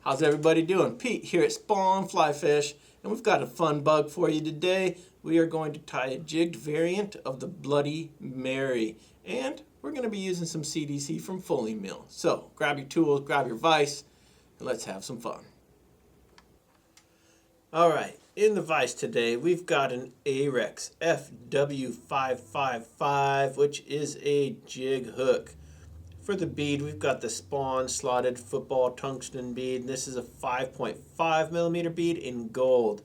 How's everybody doing? Pete here at Spawn Fly Fish, and we've got a fun bug for you today. We are going to tie a jigged variant of the Bloody Mary, and we're going to be using some CDC from Fulling Mill. So grab your tools, grab your vise, and let's have some fun. Alright, in the vise today we've got an Ahrex FW555, which is a jig hook. For the bead, we've got the Spawn slotted football tungsten bead. This is a 5.5 millimeter bead in gold.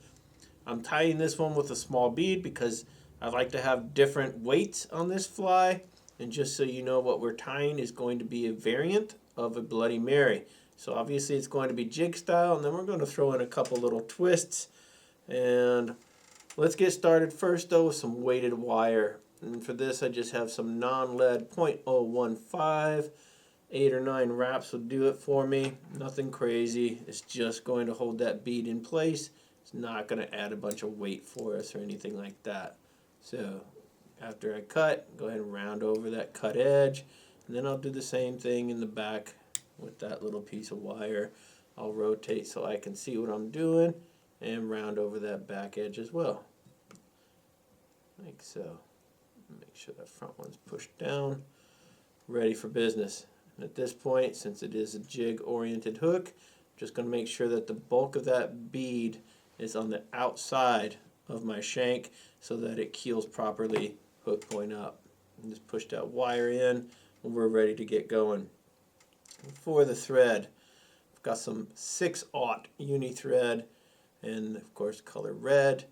I'm tying this one with a small bead because I like to have different weights on this fly. And just so you know, what we're tying is going to be a variant of a Bloody Mary. So obviously it's going to be jig style, and then we're going to throw in a couple little twists. And let's get started first though with some weighted wire. And for this, I just have some non-lead 0.015. 8 or 9 wraps will do it for me. Nothing crazy. It's just going to hold that bead in place. It's not going to add a bunch of weight for us or anything like that. So after I cut, go ahead and round over that cut edge. And then I'll do the same thing in the back with that little piece of wire. I'll rotate so I can see what I'm doing and round over that back edge as well. Like so. Make sure that front one's pushed down. Ready for business. And at this point, since it is a jig oriented hook, I'm just going to make sure that the bulk of that bead is on the outside of my shank so that it keels properly, hook point up. And just push that wire in and we're ready to get going. For the thread, I've got some 6/0 Uni Thread and of course color red.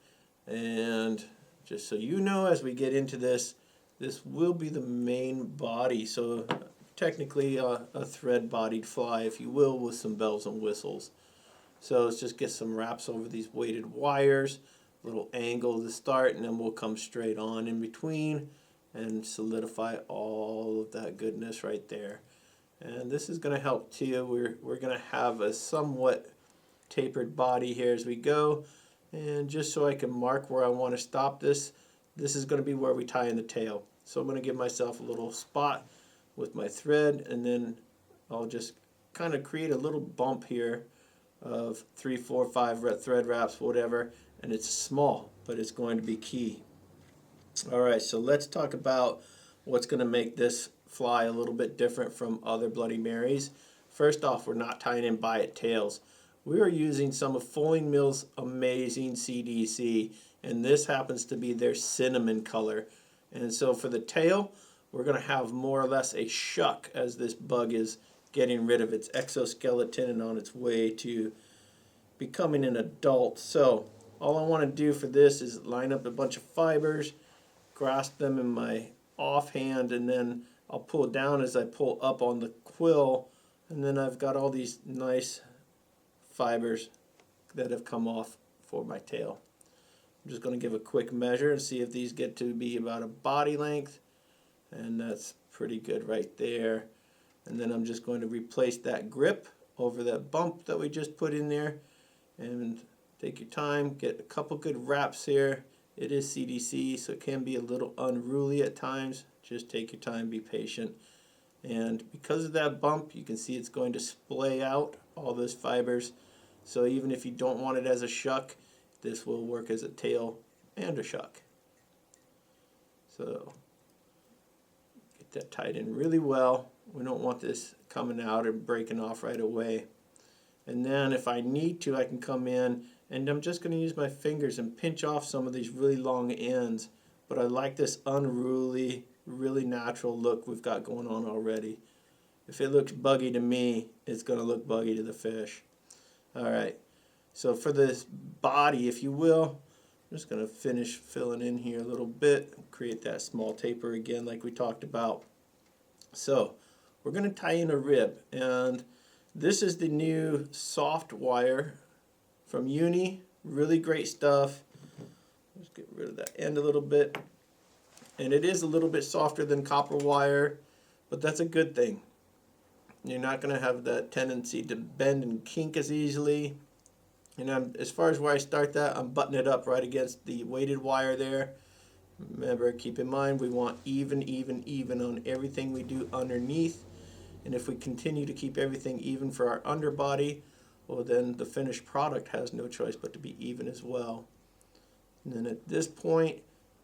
And just so you know, as we get into this, this will be the main body. So technically a thread-bodied fly, if you will, with some bells and whistles. So let's just get some wraps over these weighted wires, little angle to start, and then we'll come straight on in between and solidify all of that goodness right there. And this is going to help too. We're going to have a somewhat tapered body here as we go. And just so I can mark where I want to stop this, this is going to be where we tie in the tail. So I'm going to give myself a little spot with my thread, and then I'll just kind of create a little bump here of 3, 4, 5 thread wraps, whatever, and it's small, but it's going to be key. Alright, so let's talk about what's going to make this fly a little bit different from other Bloody Marys. First off, we're not tying in biot tails. We are using some of Fulling Mill's amazing CDC, and this happens to be their cinnamon color. And so for the tail, we're going to have more or less a shuck as this bug is getting rid of its exoskeleton and on its way to becoming an adult. So all I want to do for this is line up a bunch of fibers, grasp them in my offhand, and then I'll pull down as I pull up on the quill, and then I've got all these nice fibers that have come off for my tail. I'm just going to give a quick measure and see if these get to be about a body length, and that's pretty good right there. And then I'm just going to replace that grip over that bump that we just put in there, and take your time, get a couple good wraps here. It is CDC, so it can be a little unruly at times. Just take your time, be patient. And because of that bump, you can see it's going to splay out all those fibers. So even if you don't want it as a shuck, this will work as a tail and a shuck. So get that tied in really well. We don't want this coming out and breaking off right away. And then if I need to, I can come in and I'm just going to use my fingers and pinch off some of these really long ends. But I like this unruly, really natural look we've got going on already. If it looks buggy to me, it's going to look buggy to the fish. Alright, so for this body, if you will, I'm just going to finish filling in here a little bit, create that small taper again like we talked about. So we're going to tie in a rib, and this is the new soft wire from Uni. Really great stuff. Let's get rid of that end a little bit. And it is a little bit softer than copper wire, but that's a good thing. You're not going to have that tendency to bend and kink as easily. And as far as where I start that, I'm buttoning it up right against the weighted wire there. Remember, keep in mind, we want even on everything we do underneath. And if we continue to keep everything even for our underbody, well, then the finished product has no choice but to be even as well. And then at this point,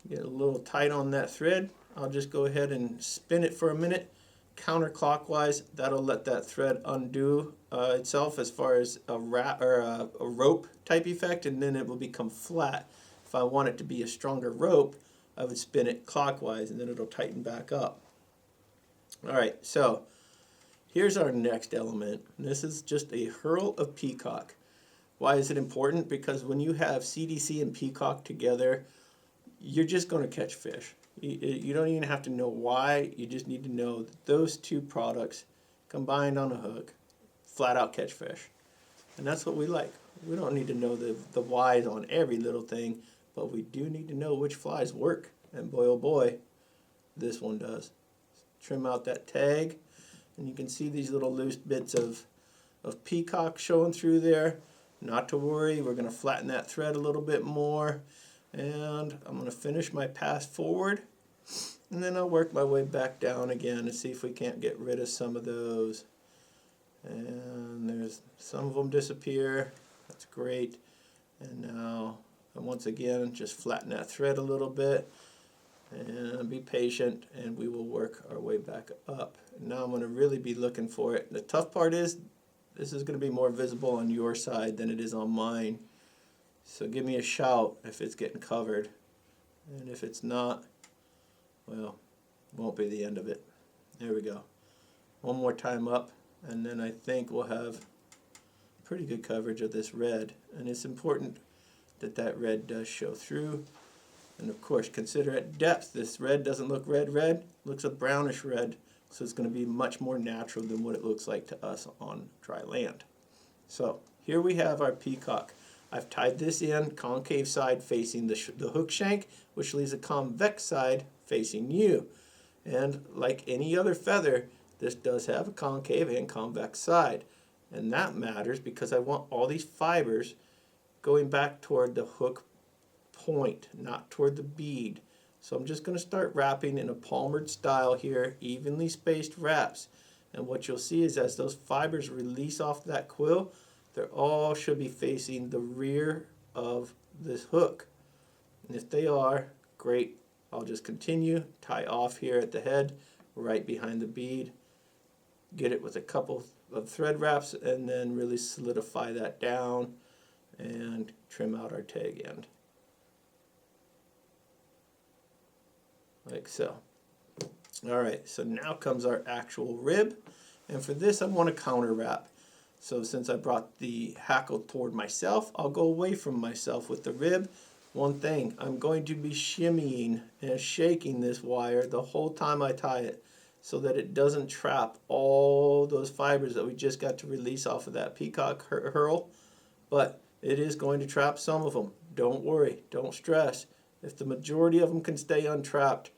get a little tight on that thread. I'll just go ahead and spin it for a minute counterclockwise. That'll let that thread undo itself as far as a wrap or a rope type effect, and then it will become flat. If I want it to be a stronger rope, I would spin it clockwise, and then it'll tighten back up. All right, so here's our next element. This is just a herl of peacock. Why is it important? Because when you have CDC and peacock together, you're just going to catch fish. You don't even have to know why. You just need to know that those two products combined on a hook flat out catch fish. And that's what we like. We don't need to know the whys on every little thing, but we do need to know which flies work. And boy, oh boy, this one does. Trim out that tag, and you can see these little loose bits of peacock showing through there. Not to worry, we're going to flatten that thread a little bit more. And I'm going to finish my pass forward, and then I'll work my way back down again and see if we can't get rid of some of those. And there's some of them disappear. That's great. And now, once again, just flatten that thread a little bit and be patient, and we will work our way back up. And now I'm going to really be looking for it. The tough part is this is going to be more visible on your side than it is on mine. So give me a shout if it's getting covered. And if it's not, well, it won't be the end of it. There we go. One more time up, and then I think we'll have pretty good coverage of this red. And it's important that that red does show through. And of course, consider at depth. This red doesn't look red, it looks a brownish red. So it's going to be much more natural than what it looks like to us on dry land. So here we have our peacock. I've tied this in concave side facing the hook shank, which leaves a convex side facing you. And like any other feather, this does have a concave and convex side. And that matters because I want all these fibers going back toward the hook point, not toward the bead. So I'm just going to start wrapping in a palmered style here, evenly spaced wraps. And what you'll see is as those fibers release off that quill, they all should be facing the rear of this hook. And if they are, great. I'll just continue, tie off here at the head, right behind the bead, get it with a couple of thread wraps, and then really solidify that down and trim out our tag end. Like so. Alright, so now comes our actual rib. And for this I want to counter wrap. So since I brought the hackle toward myself, I'll go away from myself with the rib. One thing, I'm going to be shimmying and shaking this wire the whole time I tie it so that it doesn't trap all those fibers that we just got to release off of that Peacock Herl. But it is going to trap some of them. Don't worry, don't stress. If the majority of them can stay untrapped,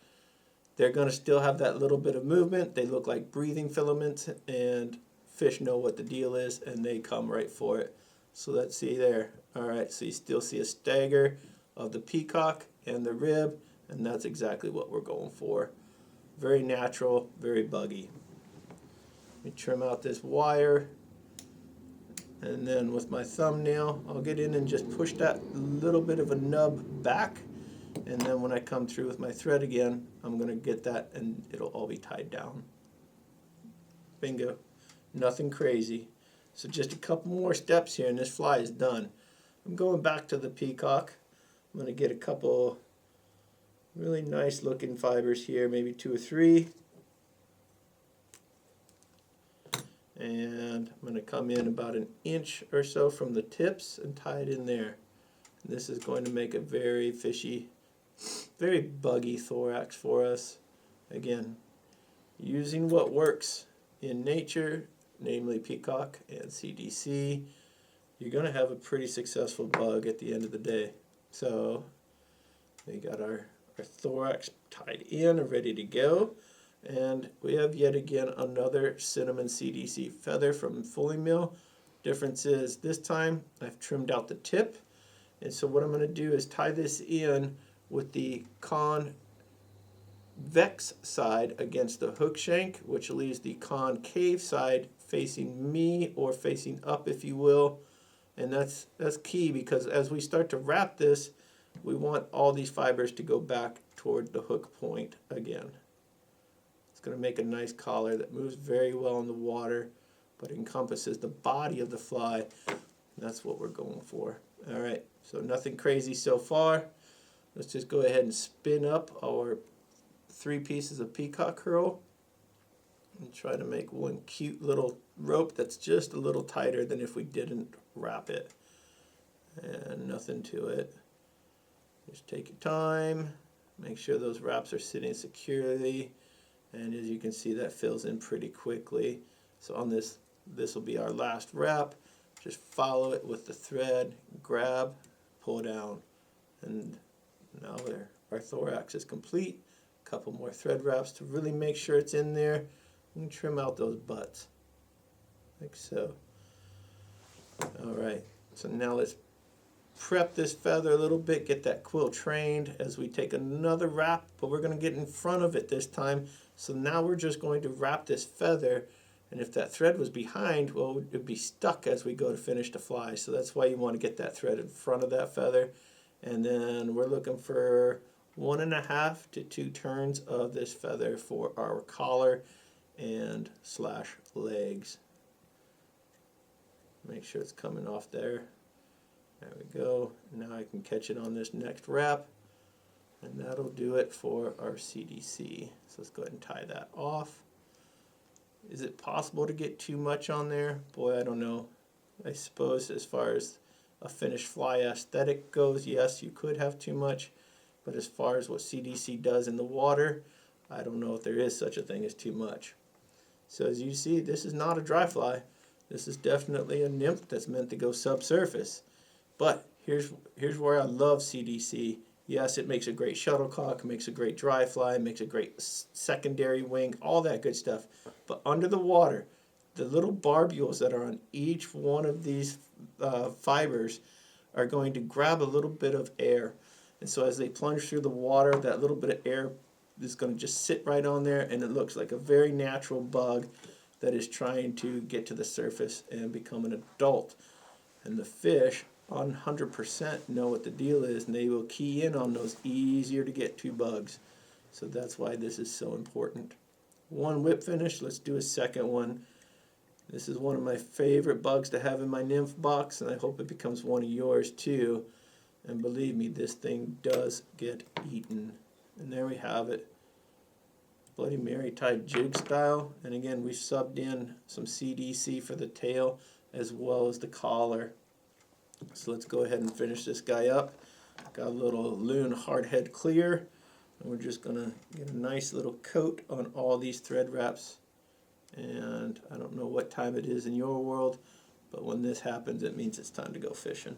they're going to still have that little bit of movement. They look like breathing filaments, and fish know what the deal is, and they come right for it. So let's see there. All right, so you still see a stagger of the peacock and the rib, and that's exactly what we're going for. Very natural, very buggy. Let me trim out this wire, and then with my thumbnail, I'll get in and just push that little bit of a nub back, and then when I come through with my thread again, I'm going to get that, and it'll all be tied down. Bingo. Nothing crazy. So just a couple more steps here and this fly is done. I'm going back to the peacock. I'm going to get a couple really nice looking fibers here, maybe 2 or 3. And I'm going to come in about 1 inch or so from the tips and tie it in there. This is going to make a very fishy, very buggy thorax for us. Again, using what works in nature, namely peacock and CDC, you're going to have a pretty successful bug at the end of the day. So we got our thorax tied in and ready to go. And we have yet again another cinnamon CDC feather from Fulling Mill. Difference is this time I've trimmed out the tip, and so what I'm going to do is tie this in with the convex side against the hook shank, which leaves the concave side facing me, or facing up if you will. And that's key, because as we start to wrap this, we want all these fibers to go back toward the hook point again. It's going to make a nice collar that moves very well in the water, but encompasses the body of the fly. That's what we're going for. All right, so nothing crazy so far. Let's just go ahead and spin up our 3 pieces of Peacock Herl and try to make one cute little rope that's just a little tighter than if we didn't wrap it. And nothing to it. Just take your time, make sure those wraps are sitting securely, and as you can see, that fills in pretty quickly. So on this will be our last wrap. Just follow it with the thread, grab, pull down, and now our thorax is complete. A couple more thread wraps to really make sure it's in there, and trim out those butts like so. All right, so now let's prep this feather a little bit, get that quill trained as we take another wrap, but we're going to get in front of it this time. So now we're just going to wrap this feather, and if that thread was behind, well, it would be stuck as we go to finish the fly. So that's why you want to get that thread in front of that feather. And then we're looking for 1.5 to 2 turns of this feather for our collar and / legs. Make sure it's coming off there. There we go. Now I can catch it on this next wrap, and that'll do it for our CDC. So let's go ahead and tie that off. Is it possible to get too much on there? Boy, I don't know. I suppose as far as a finished fly aesthetic goes, yes, you could have too much, but as far as what CDC does in the water, I don't know if there is such a thing as too much. So as you see, this is not a dry fly. This is definitely a nymph that's meant to go subsurface. But here's where I love CDC. Yes, it makes a great shuttlecock, makes a great dry fly, makes a great secondary wing, all that good stuff. But under the water, the little barbules that are on each one of these fibers are going to grab a little bit of air. And so as they plunge through the water, that little bit of air is going to just sit right on there, and it looks like a very natural bug that is trying to get to the surface and become an adult. And the fish 100% know what the deal is, and they will key in on those easier to get to bugs. So that's why this is so important. One whip finish, let's do a second one. This is one of my favorite bugs to have in my nymph box, and I hope it becomes one of yours too. And believe me, this thing does get eaten. And there we have it. Bloody Mary type jig style. And again, we subbed in some CDC for the tail as well as the collar. So let's go ahead and finish this guy up. Got a little Loon hardhead clear, and we're just going to get a nice little coat on all these thread wraps. And I don't know what time it is in your world, but when this happens, it means it's time to go fishing.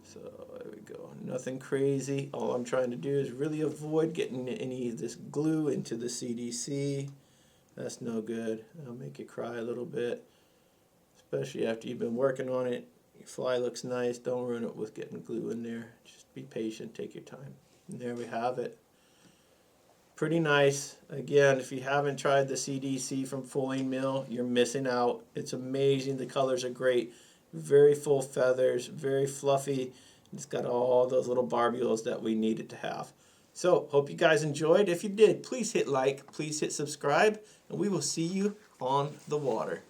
So there we go. Nothing crazy. All I'm trying to do is really avoid getting any of this glue into the CDC. That's no good. It'll make you cry a little bit, especially after you've been working on it. Your fly looks nice. Don't ruin it with getting glue in there. Just be patient. Take your time. And there we have it. Pretty nice. Again, if you haven't tried the CDC from Fulling Mill, you're missing out. It's amazing. The colors are great. Very full feathers, very fluffy. It's got all those little barbules that we needed to have. So, hope you guys enjoyed. If you did, please hit like, please hit subscribe, and we will see you on the water.